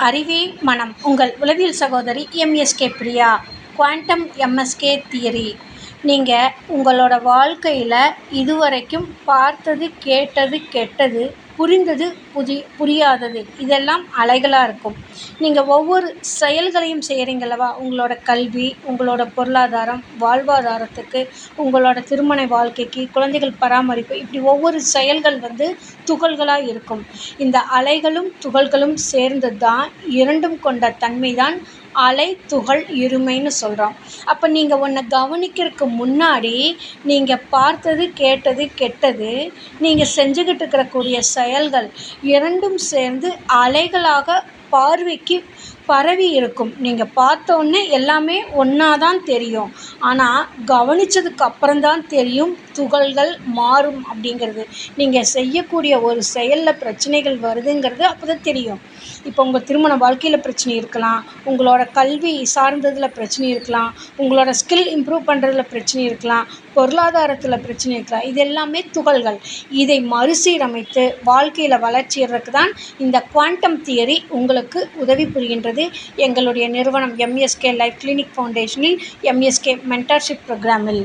அறிவே மனம். உங்கள் உளவியல் சகோதரி MSK Priya. Quantum MSK theory. நீங்கள் உங்களோட வாழ்க்கையில் இதுவரைக்கும் பார்த்தது, கேட்டது, கெட்டது, புரிந்தது, புரியாதது இதெல்லாம் அலைகளாக இருக்கும். நீங்கள் ஒவ்வொரு செயல்களையும் செய்கிறீங்களவா, உங்களோட கல்வி, உங்களோட பொருளாதாரம், வாழ்வாதாரத்துக்கு, உங்களோட திருமண வாழ்க்கைக்கு, குழந்தைகள் பராமரிப்பு, இப்படி ஒவ்வொரு செயல்கள் துகள்களாக இருக்கும். இந்த அலைகளும் துகள்களும் சேர்ந்து தான் இரண்டும் கொண்ட தன்மை தான் அலை துகள் இருமைன்னு சொல்கிறோம். அப்போ நீங்கள் ஒன்றை கவனிக்கிறதுக்கு முன்னாடி நீங்கள் பார்த்தது, கேட்டது, கெட்டது, நீங்கள் செஞ்சுக்கிட்டு இருக்கக்கூடிய செயல்கள் இரண்டும் சேர்ந்து அலைகளாக பார்வைக்கு பரவி இருக்கும். நீங்கள் பார்த்தோன்னே எல்லாமே ஒன்றா தான் தெரியும். ஆனால் கவனித்ததுக்கு அப்புறம்தான் தெரியும் துகள்கள் மாறும் அப்படிங்கிறது. நீங்கள் செய்யக்கூடிய ஒரு செயலில் பிரச்சனைகள் வருதுங்கிறது அப்போ தான் தெரியும். இப்போ உங்கள் திருமண வாழ்க்கையில் பிரச்சனை இருக்கலாம், உங்களோட கல்வி சார்ந்ததில் பிரச்சனை இருக்கலாம், உங்களோட ஸ்கில் இம்ப்ரூவ் பண்ணுறதுல பிரச்சனை இருக்கலாம், பொருளாதாரத்தில் பிரச்சனை இருக்கலாம். இது எல்லாமே துகள்கள். இதை மறுசீரமைத்து வாழ்க்கையில் வளர்ச்சியறதுக்கு தான் இந்த குவாண்டம் தியரி உங்களுக்கு உதவி புரிகின்றது. எங்களுடைய நிறுவனம் எம்எஸ்கே லைஃப் கிளினிக் ஃபவுண்டேஷனில் எம்எஸ்கே மென்டார்ஷிப் ப்ரோக்ராமில்